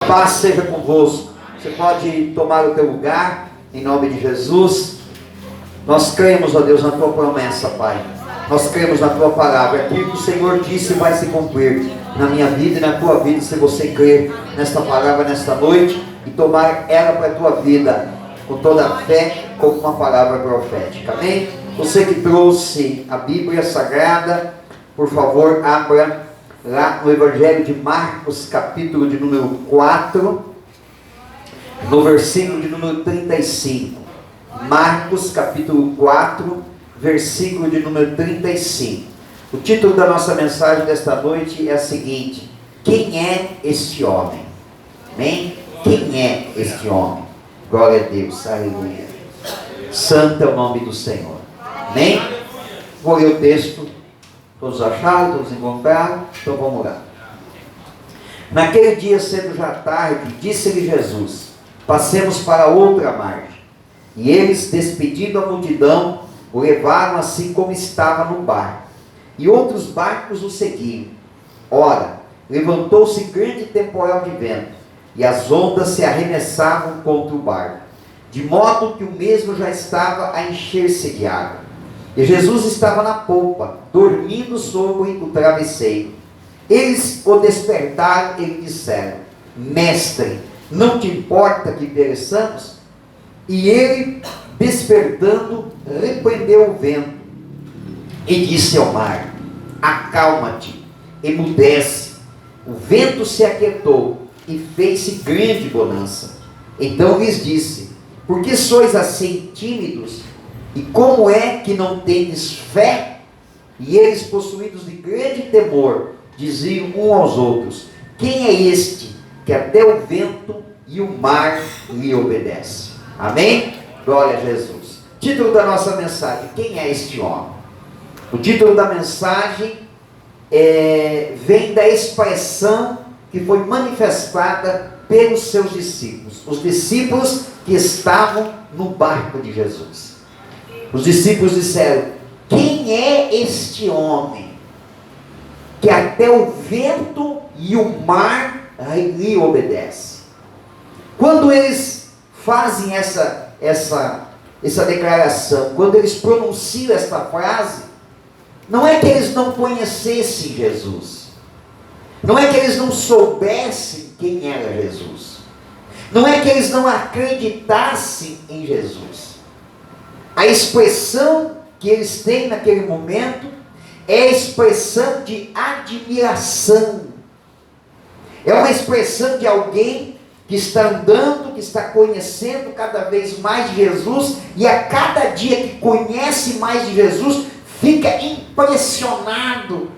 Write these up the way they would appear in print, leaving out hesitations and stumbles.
paz seja convosco. Você pode tomar o teu lugar, em nome de Jesus. Nós cremos, ó Deus, na tua promessa, Pai. Nós cremos na tua palavra. Aquilo que o Senhor disse vai se cumprir na minha vida e na tua vida, se você crer nesta palavra nesta noite e tomar ela para a tua vida com toda a fé, como uma palavra profética. Amém? Você que trouxe a Bíblia Sagrada, por favor, abra lá no Evangelho de Marcos, capítulo de número 4, no versículo de número 35. Marcos, capítulo 4, versículo de número 35. O título da nossa mensagem desta noite é a seguinte: quem é este homem? Amém? Quem é este homem? Glória a Deus, aleluia. Santo é o nome do Senhor. Amém? Vou ler o texto. Todos acharam? Todos encontraram? Então vamos lá. Naquele dia, sendo já tarde, disse-lhe Jesus: passemos para outra margem. E eles, despedindo a multidão, o levaram assim como estava no barco. E outros barcos o seguiam. Ora, levantou-se grande temporal de vento, e as ondas se arremessavam contra o barco, de modo que o mesmo já estava a encher-se de água. E Jesus estava na polpa, dormindo sobre o travesseiro. Eles o despertaram e lhe disseram: Mestre, não te importa que pereçamos? E ele, despertando, repreendeu o vento e disse ao mar: acalma-te, emudece. O vento se aquietou e fez-se grande bonança. Então lhes disse: por que sois assim tímidos? E como é que não tendes fé? E eles, possuídos de grande temor, diziam uns aos outros: quem é este que até o vento e o mar lhe obedecem? Amém? Glória a Jesus. Título da nossa mensagem: quem é este homem? O título da mensagem vem da expressão que foi manifestada pelos seus discípulos. Os discípulos que estavam no barco de Jesus. Os discípulos disseram: quem é este homem que até o vento e o mar lhe obedecem? Quando eles fazem essa declaração, quando eles pronunciam esta frase, não é que eles não conhecessem Jesus, não é que eles não soubessem quem era Jesus, não é que eles não acreditassem em Jesus. A expressão que eles têm naquele momento é a expressão de admiração, é uma expressão de alguém que está andando, que está conhecendo cada vez mais de Jesus, e a cada dia que conhece mais de Jesus, fica impressionado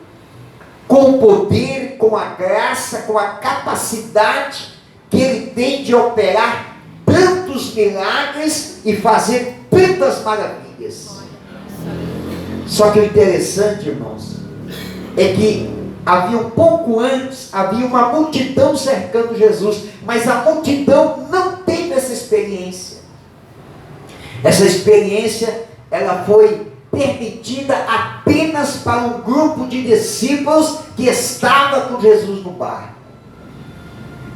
com o poder, com a graça, com a capacidade que ele tem de operar tantos milagres e fazer tantas maravilhas. Só que o interessante, irmãos, é que havia um pouco antes, havia uma multidão cercando Jesus, mas a multidão não teve essa experiência. Essa experiência, ela foi permitida apenas para um grupo de discípulos que estava com Jesus no barco.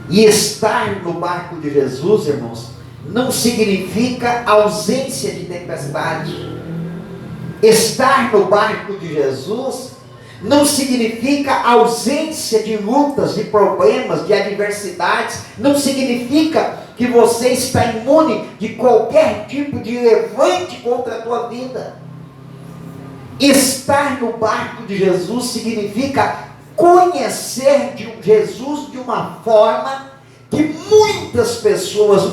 E estar no barco de Jesus, irmãos, não significa ausência de tempestade. Estar no barco de Jesus não significa ausência de lutas, de problemas, de adversidades. Não significa que você está imune de qualquer tipo de levante contra a tua vida. Estar no barco de Jesus significa conhecer de Jesus de uma forma que muitas pessoas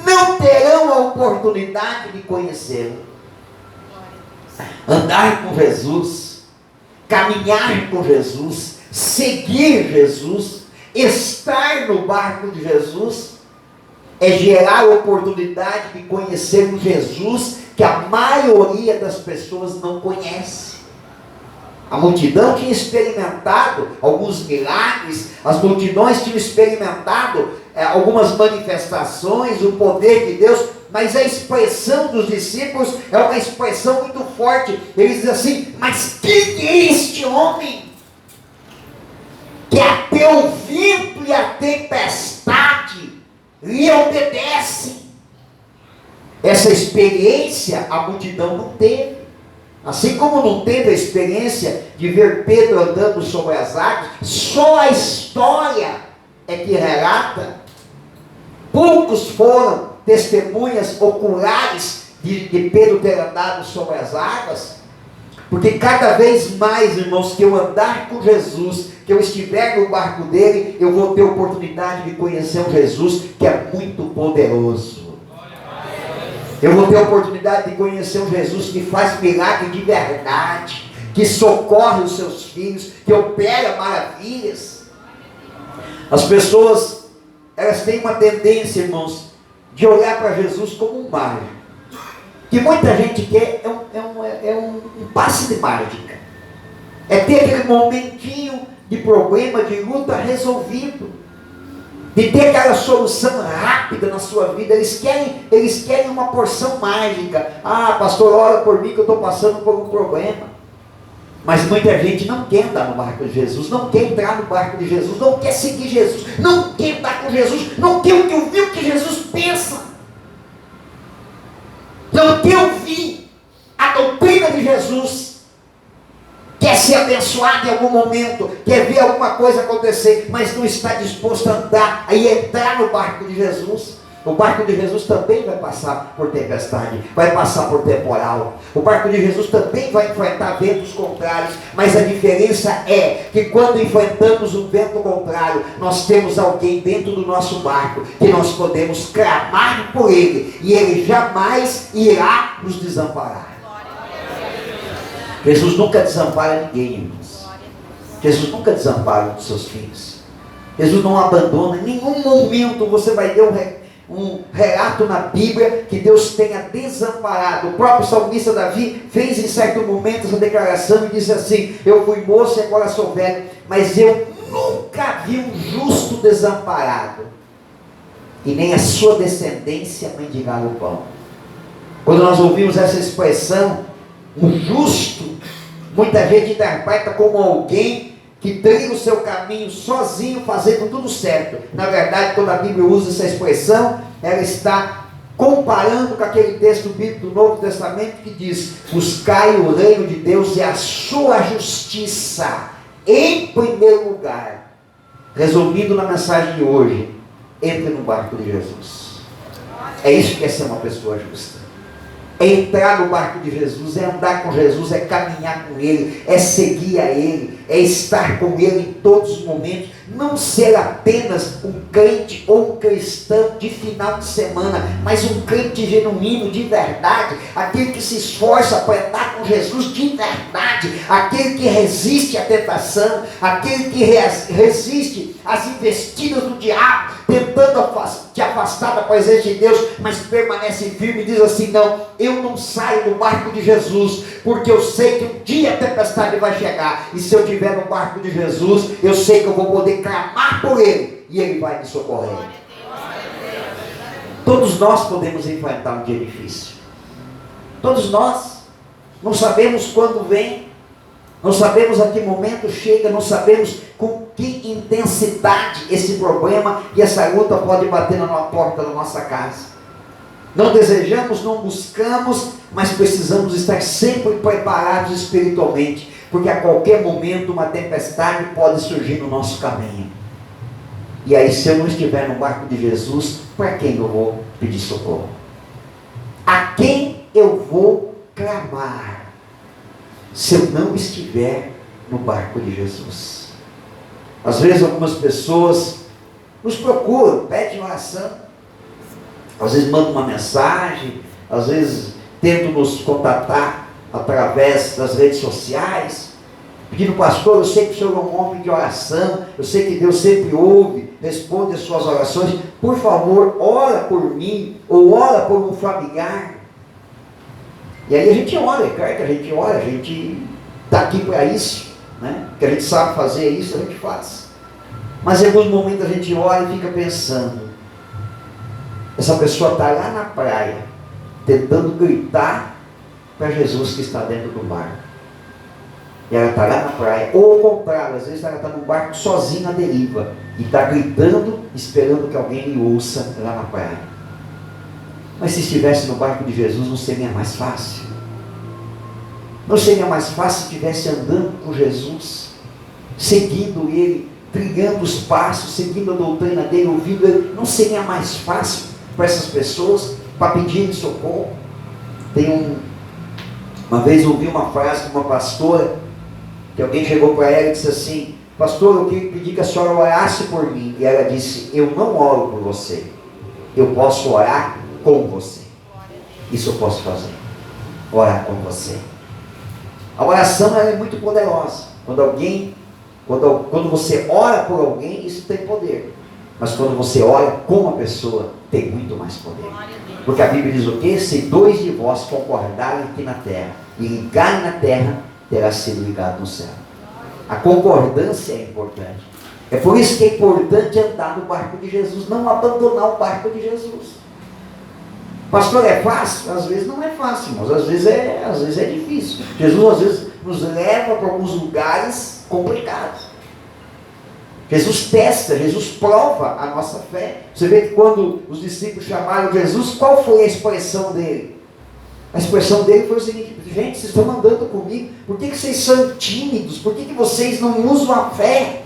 não terão a oportunidade de conhecê-lo. Andar com Jesus, caminhar com Jesus, seguir Jesus, estar no barco de Jesus, é gerar a oportunidade de conhecer o Jesus que a maioria das pessoas não conhece. A multidão tinha experimentado alguns milagres, as multidões tinham experimentado algumas manifestações, o poder de Deus, mas a expressão dos discípulos é uma expressão muito forte. Eles dizem assim: mas quem é este homem que até o vento e a tempestade lhe obedecem. Essa experiência a multidão não teve. Assim como não teve a experiência de ver Pedro andando sobre as águas, só a história é que relata. Poucos foram testemunhas oculares de Pedro ter andado sobre as águas, porque cada vez mais, irmãos, que eu andar com Jesus, que eu estiver no barco dele, eu vou ter oportunidade de conhecer um Jesus que é muito poderoso. Eu vou ter a oportunidade de conhecer um Jesus que faz milagre de verdade, que socorre os seus filhos, que opera maravilhas. As pessoas, elas têm uma tendência, irmãos, de olhar para Jesus como um mágico. Que muita gente quer um passe de mágica. É ter aquele momentinho de problema, de luta resolvido. De ter aquela solução rápida na sua vida. Eles querem uma porção mágica. Ah, pastor, ora por mim que eu estou passando por um problema. Mas muita gente não quer andar no barco de Jesus, não quer entrar no barco de Jesus, não quer seguir Jesus, não quer andar com Jesus, não quer ouvir o que Jesus pensa, não quer ouvir a doutrina de Jesus, quer ser abençoado em algum momento, quer ver alguma coisa acontecer, mas não está disposto a andar e entrar no barco de Jesus. O barco de Jesus também vai passar por tempestade, vai passar por temporal. O barco de Jesus também vai enfrentar ventos contrários, mas a diferença é que quando enfrentamos um vento contrário, nós temos alguém dentro do nosso barco, que nós podemos clamar por ele, e ele jamais irá nos desamparar. Jesus nunca desampara ninguém, irmãos. Jesus nunca desampara os seus filhos. Jesus não abandona, em nenhum momento você vai ter um relato na Bíblia que Deus tenha desamparado. O próprio salmista Davi fez em certo momento essa declaração e disse assim: eu fui moço e agora sou velho, mas eu nunca vi um justo desamparado, e nem a sua descendência mendigar o pão. Quando nós ouvimos essa expressão, um justo, muita gente interpreta como alguém que trilha o seu caminho sozinho, fazendo tudo certo. Na verdade, quando a Bíblia usa essa expressão, ela está comparando com aquele texto bíblico do Novo Testamento que diz: buscai o reino de Deus e a sua justiça em primeiro lugar. Resumindo na mensagem de hoje, entre no barco de Jesus. É isso que é ser uma pessoa justa. É entrar no barco de Jesus, é andar com Jesus, é caminhar com Ele, é seguir a Ele, é estar com Ele em todos os momentos, não ser apenas um crente ou um cristão de final de semana, mas um crente genuíno, de verdade, aquele que se esforça para andar com Jesus de verdade, aquele que resiste à tentação, aquele que resiste às investidas do diabo, tentando te afastar da presença de Deus, mas permanece firme e diz assim: não, eu não saio do barco de Jesus, porque eu sei que um dia a tempestade vai chegar, e se eu estiver no barco de Jesus, eu sei que eu vou poder clamar por Ele, e Ele vai me socorrer. Todos nós podemos enfrentar um dia difícil, todos nós, não sabemos quando vem, não sabemos a que momento chega, não sabemos com que intensidade esse problema e essa luta pode bater na porta da nossa casa. Não desejamos, não buscamos, mas precisamos estar sempre preparados espiritualmente, porque a qualquer momento uma tempestade pode surgir no nosso caminho. E aí, se eu não estiver no barco de Jesus, para quem eu vou pedir socorro? A quem eu vou clamar se eu não estiver no barco de Jesus? Às vezes algumas pessoas nos procuram, pedem oração, às vezes mandam uma mensagem, às vezes tentam nos contatar através das redes sociais, pedindo: pastor, eu sei que o senhor é um homem de oração, eu sei que Deus sempre ouve, responde as suas orações, por favor, ora por mim, ou ora por um familiar. E aí a gente ora, é claro que a gente ora, a gente está aqui para isso, né? Que a gente sabe fazer isso, a gente faz. Mas em alguns momentos a gente ora e fica pensando: essa pessoa está lá na praia, tentando gritar para Jesus que está dentro do mar. E ela está lá na praia. Ou ao contrário, às vezes ela está num barco sozinha à deriva. E está gritando, esperando que alguém lhe ouça lá na praia. Mas se estivesse no barco de Jesus, não seria mais fácil? Não seria mais fácil se estivesse andando com Jesus, seguindo Ele, trilhando os passos, seguindo a doutrina dele, ouvindo Ele? Não seria mais fácil para essas pessoas, para pedirem socorro? Uma vez eu ouvi uma frase de uma pastora, que alguém chegou para ela e disse assim: pastor, eu queria pedir que a senhora orasse por mim. E ela disse: eu não oro por você, eu posso orar com você. Isso eu posso fazer, orar com você. A oração, ela é muito poderosa. Quando você ora por alguém, isso tem poder. Mas quando você ora com a pessoa, tem muito mais poder. Porque a Bíblia diz o quê? Se dois de vós concordarem aqui na terra e ligarem na terra, terá sido ligado no céu. A concordância é importante. É por isso que é importante andar no barco de Jesus, não abandonar o barco de Jesus. Pastor, é fácil? Às vezes não é fácil, mas às vezes é difícil. Jesus às vezes nos leva para alguns lugares complicados. Jesus testa, Jesus prova a nossa fé. Você vê que quando os discípulos chamaram Jesus, qual foi a expressão dele? A expressão dele foi o seguinte: gente, vocês estão andando comigo, por que vocês são tímidos? Por que vocês não usam a fé?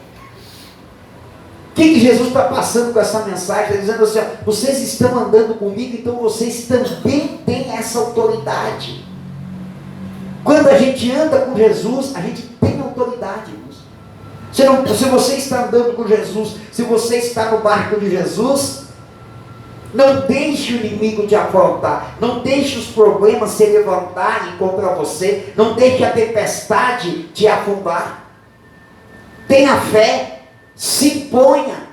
O que Jesus está passando com essa mensagem? Está dizendo assim: ó, vocês estão andando comigo, então vocês também têm essa autoridade. Quando a gente anda com Jesus, a gente tem autoridade, irmãos. Se você está andando com Jesus, se você está no barco de Jesus, não deixe o inimigo te afrontar, não deixe os problemas se levantarem contra você, não deixe a tempestade te afundar. Tenha fé, se imponha,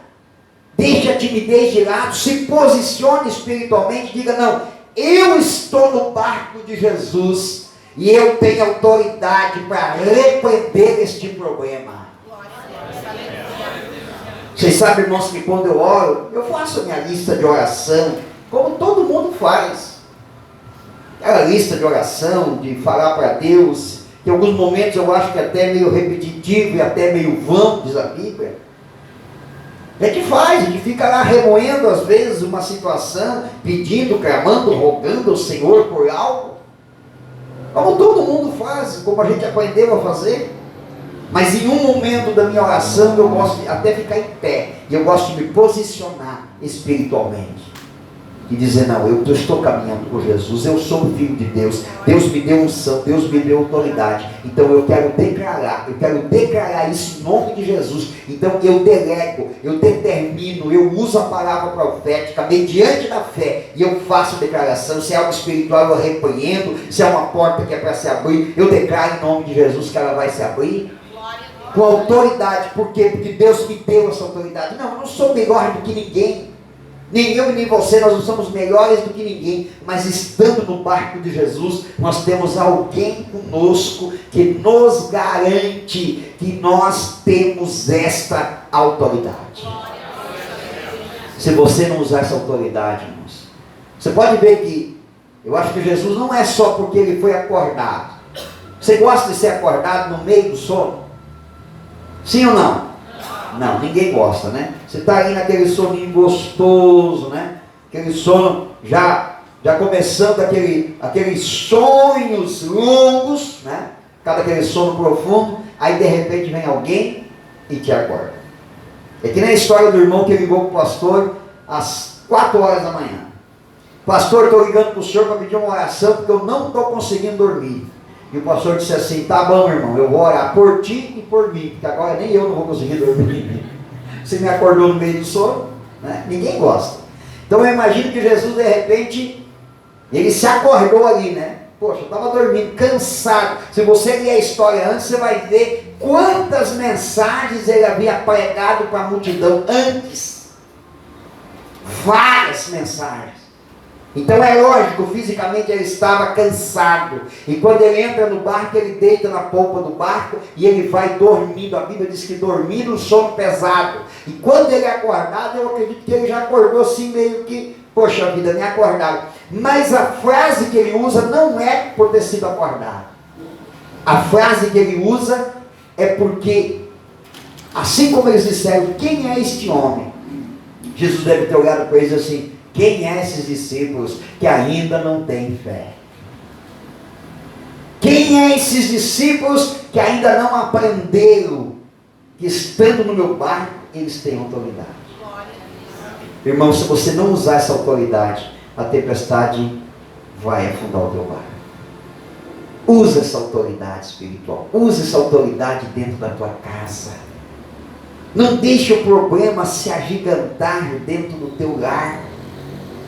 deixe a timidez de lado, se posicione espiritualmente, diga: não, eu estou no barco de Jesus e eu tenho autoridade para repreender este problema. Vocês sabem, irmãos, que quando eu oro, eu faço a minha lista de oração, como todo mundo faz. Aquela lista de oração, de falar para Deus. Em alguns momentos eu acho que é até meio repetitivo e até meio vão, diz a Bíblia. A gente fica lá remoendo às vezes uma situação, pedindo, clamando, rogando ao Senhor por algo. Como todo mundo faz, como a gente aprendeu a fazer. Mas em um momento da minha oração eu gosto de até ficar em pé. E eu gosto de me posicionar espiritualmente. E dizer: não, eu estou caminhando com Jesus. Eu sou o Filho de Deus. Deus me deu unção. Deus me deu autoridade. Então eu quero declarar isso em nome de Jesus. Então eu delego, eu determino, eu uso a palavra profética mediante da fé. E eu faço a declaração. Se é algo espiritual, eu repreendo. Se é uma porta que é para se abrir, eu declaro em nome de Jesus que ela vai se abrir. Com autoridade. Por quê? Porque Deus me deu essa autoridade. Não, eu não sou melhor do que ninguém. Nem eu nem você, nós não somos melhores do que ninguém. Mas estando no barco de Jesus, nós temos alguém conosco que nos garante que nós temos esta autoridade. Se você não usar essa autoridade, irmãos, você pode ver que eu acho que Jesus não é só porque ele foi acordado. Você gosta de ser acordado no meio do sono? Sim ou não? Não, ninguém gosta, né? Você está aí naquele soninho gostoso, né? Aquele sono já começando aqueles sonhos longos, né? Cada aquele sono profundo, aí de repente vem alguém e te acorda. É que nem a história do irmão que ligou para o pastor às 4 horas da manhã. Pastor, estou ligando para o senhor para pedir uma oração porque eu não estou conseguindo dormir. E o pastor disse assim: tá bom, irmão, eu vou orar por ti e por mim, porque agora nem eu não vou conseguir dormir. Você me acordou no meio do sono, né? Ninguém gosta. Então eu imagino que Jesus, de repente, ele se acordou ali, né? Poxa, eu estava dormindo, cansado. Se você ler a história antes, você vai ver quantas mensagens ele havia pregado para a multidão antes. Várias mensagens. Então é lógico, fisicamente ele estava cansado. E quando ele entra no barco, ele deita na polpa do barco e ele vai dormindo. A Bíblia diz que dormindo, um sono pesado. E quando ele é acordado, eu acredito que ele já acordou assim meio que, poxa vida, me acordaram. Mas a frase que ele usa não é por ter sido acordado. A frase que ele usa é porque, assim como eles disseram, quem é este homem? Jesus deve ter olhado para eles assim, quem é esses discípulos que ainda não têm fé? Quem é esses discípulos que ainda não aprenderam que estando no meu barco, eles têm autoridade? Irmão, se você não usar essa autoridade, a tempestade vai afundar o teu barco. Usa essa autoridade espiritual. Usa essa autoridade dentro da tua casa. Não deixe o problema se agigantar dentro do teu lar.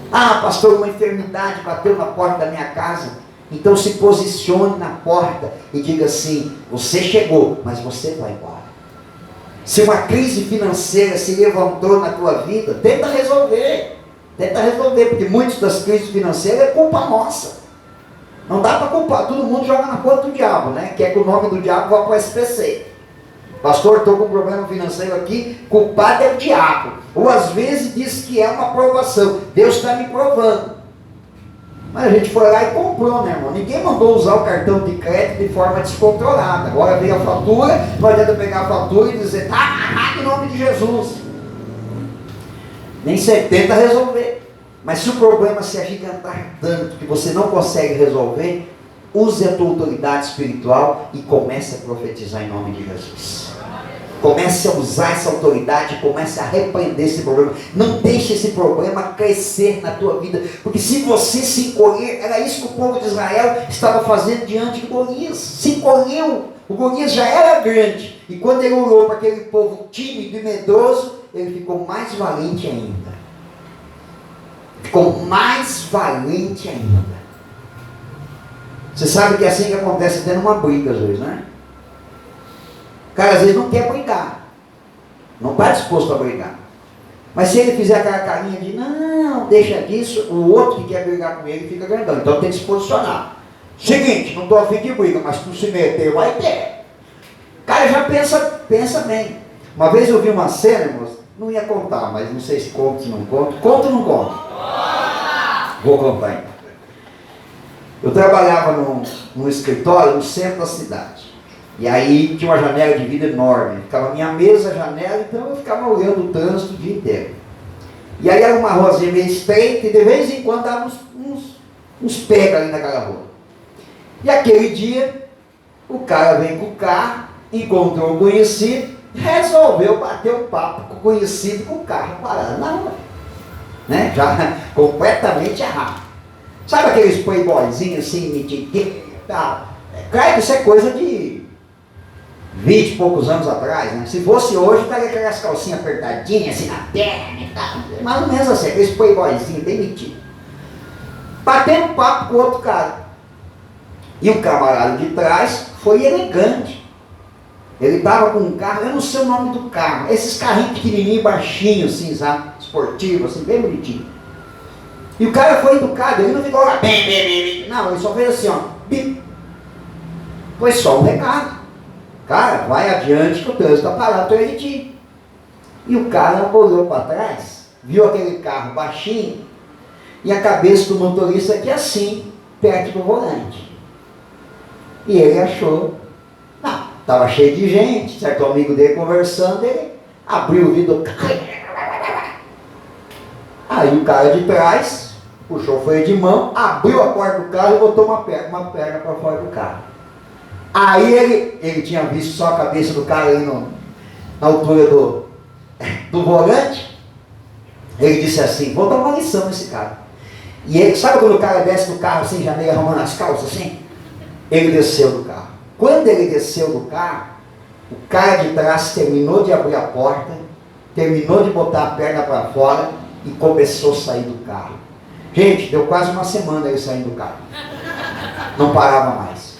Ah, pastor, uma enfermidade bateu na porta da minha casa. Então se posicione na porta e diga assim, você chegou, mas você vai embora. Se uma crise financeira se levantou na tua vida, tenta resolver. Tenta resolver, porque muitas das crises financeiras é culpa nossa. Não dá para culpar, todo mundo joga na conta do diabo, né? Quer que o nome do diabo vá para o SPC. Pastor, estou com um problema financeiro aqui, culpado é o diabo. Ou às vezes diz que é uma provação, Deus está me provando. Mas a gente foi lá e comprou, né, irmão? Ninguém mandou usar o cartão de crédito de forma descontrolada. Agora veio a fatura, não adianta pegar a fatura e dizer, tá amarrado em nome de Jesus. Nem você tenta resolver. Mas se o problema se agigantar tanto que você não consegue resolver, use a tua autoridade espiritual e comece a profetizar em nome de Jesus. Comece a usar essa autoridade, comece a repreender esse problema. Não deixe esse problema crescer na tua vida, porque se você se encolher, era isso que o povo de Israel estava fazendo diante de Golias. Se encolheu, o Golias já era grande, e quando ele olhou para aquele povo tímido e medroso, ele ficou mais valente ainda. Ficou mais valente ainda. Você sabe que é assim que acontece até numa briga às vezes, né? O cara às vezes não quer brigar, não está disposto a brigar, mas se ele fizer aquela carinha de não, deixa disso, o outro que quer brigar com ele fica grandão, então tem que se posicionar. Seguinte, não estou a fim de briga, mas se tu se meter, vai ter. O cara já pensa bem. Uma vez eu vi uma cena, moço, não ia contar, mas não sei se conto, se não conto. Conto ou não conto? Vou contar então. Eu trabalhava num escritório no centro da cidade. E aí tinha uma janela de vidro enorme. Ficava minha mesa, janela, então eu ficava olhando o trânsito o dia inteiro. E aí era uma ruazinha meio estreita e de vez em quando dava uns pega ali naquela rua. E aquele dia, o cara vem com o carro, encontrou um conhecido, resolveu bater um papo com o conhecido com o carro parado na rua. Né? Já completamente errado. Sabe aqueles playboyzinhos assim, metidinho e tal? Claro que isso é coisa de 20 e poucos anos atrás, né? Se fosse hoje, estaria com aquelas calcinhas apertadinhas assim na perna e tal. Mais ou menos assim, aqueles playboyzinhos bem metidos. Batendo papo com o outro cara. E o camarada de trás foi elegante. Ele estava com um carro, eu não sei o nome do carro, esses carrinhos pequenininhos, baixinhos, assim, sabe? Esportivos, assim, bem bonitinho. E o cara foi educado, ele não ficou lá, bem. Não, ele só fez assim, ó, bim. Foi só um recado. Cara, vai adiante que o trânsito está parado, estou de ti. E o cara olhou para trás, viu aquele carro baixinho, e a cabeça do motorista aqui assim, perto do volante. E ele achou, não, estava cheio de gente, certo amigo dele conversando, ele abriu o vidro, aí o cara de trás puxou o freio de mão, abriu a porta do carro e botou uma perna para fora do carro. Aí ele tinha visto só a cabeça do cara ali na altura do volante. Ele disse assim, vou dar uma lição nesse cara. E ele, sabe quando o cara desce do carro assim, já meio arrumando as calças assim? Ele desceu do carro. Quando ele desceu do carro, o cara de trás terminou de abrir a porta, terminou de botar a perna para fora e começou a sair do carro. Gente, deu quase uma semana ele saindo do carro. Não parava mais.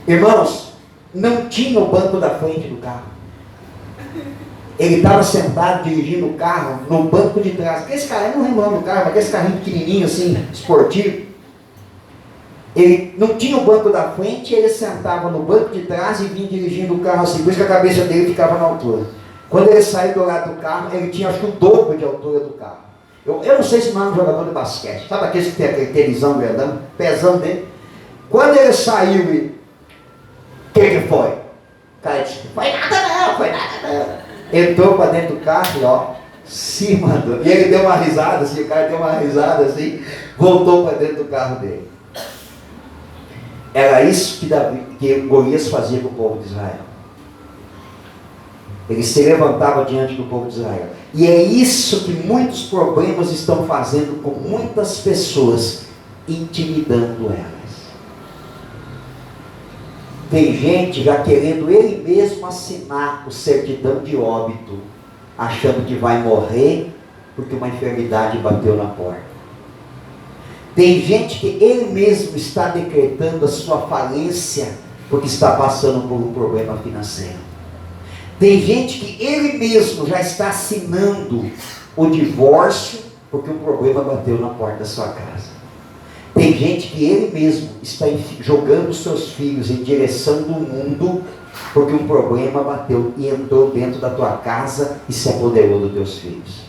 Irmãos, não tinha o banco da frente do carro. Ele estava sentado dirigindo o carro no banco de trás. Aquele cara, eu não lembro o nome do carro, aquele carrinho pequenininho assim, esportivo. Ele não tinha o banco da frente, ele sentava no banco de trás e vinha dirigindo o carro assim, por isso que a cabeça dele ficava na altura. Quando ele saiu do lado do carro, ele tinha acho que o dobro de altura do carro. Eu não sei se não é um jogador de basquete, sabe aquele que tem aquele tenisão grandão, pezão dele? Quando ele saiu e que foi? O cara disse, foi nada não, foi nada não. Entrou para dentro do carro e ó, se mandou. E ele deu uma risada assim, o cara deu uma risada assim, voltou para dentro do carro dele. Era isso que Golias fazia com o povo de Israel. Ele se levantava diante do povo de Israel. E é isso que muitos problemas estão fazendo com muitas pessoas, intimidando elas. Tem gente já querendo ele mesmo assinar o certidão de óbito, achando que vai morrer porque uma enfermidade bateu na porta. Tem gente que ele mesmo está decretando a sua falência porque está passando por um problema financeiro. Tem gente que ele mesmo já está assinando o divórcio porque um problema bateu na porta da sua casa. Tem gente que ele mesmo está jogando seus filhos em direção do mundo porque um problema bateu e entrou dentro da tua casa e se apoderou dos teus filhos.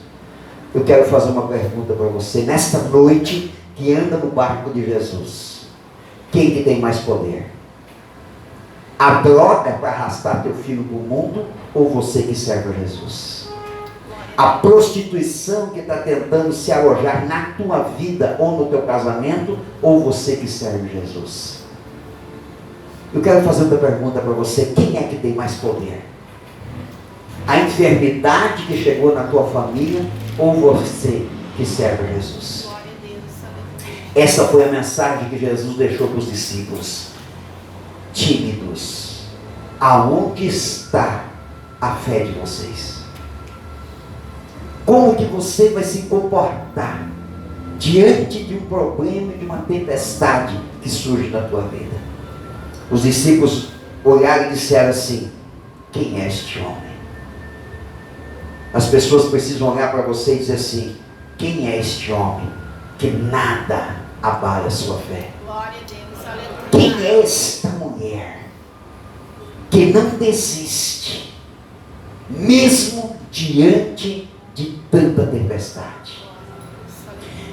Eu quero fazer uma pergunta para você. Nesta noite que anda no barco de Jesus, quem que tem mais poder? A droga para arrastar teu filho para o mundo ou você que serve a Jesus? A prostituição que está tentando se alojar na tua vida ou no teu casamento ou você que serve Jesus? Eu quero fazer uma pergunta para você. Quem é que tem mais poder? A enfermidade que chegou na tua família ou você que serve a Jesus? Essa foi a mensagem que Jesus deixou para os discípulos. Tímidos, aonde está a fé de vocês? Como que você vai se comportar diante de um problema, de uma tempestade que surge na tua vida? Os discípulos olharam e disseram assim: quem é este homem? As pessoas precisam olhar para você e dizer assim: quem é este homem que nada abala a sua fé? Glória a Deus, aleluia. Quem é esta mulher que não desiste, mesmo diante de tanta tempestade?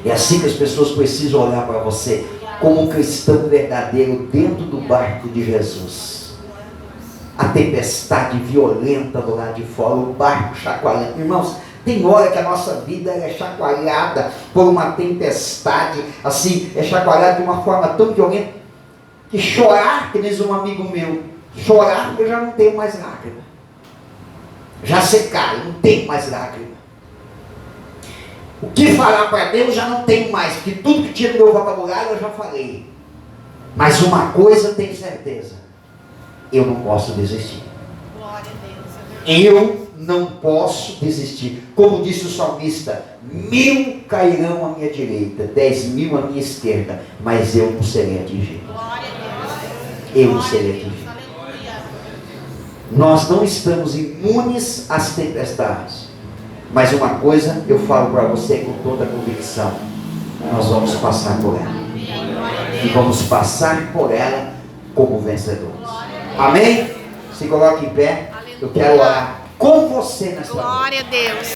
É assim que as pessoas precisam olhar para você, como um cristão verdadeiro dentro do barco de Jesus. A tempestade violenta do lado de fora, o barco chacoalhando. Irmãos, tem hora que a nossa vida é chacoalhada por uma tempestade, assim, é chacoalhada de uma forma tão violenta, que chorar, que diz um amigo meu, chorar porque eu já não tenho mais lágrima. Já secaram, não tenho mais lágrima. O que falar para Deus já não tenho mais, porque tudo que tinha no meu vocabulário eu já falei. Mas uma coisa eu tenho certeza: eu não posso desistir. Glória a Deus. Eu não posso desistir. Como disse o salmista: 1000 cairão à minha direita, 10.000 à minha esquerda, mas eu não serei atingido. Glória a Deus. Eu não serei atingido. Aleluia. Nós não estamos imunes às tempestades. Mas uma coisa eu falo para você com toda a convicção: nós vamos passar por ela. E vamos passar por ela como vencedores. Amém? Se coloque em pé. Eu quero orar com você nesta noite. Glória a Deus.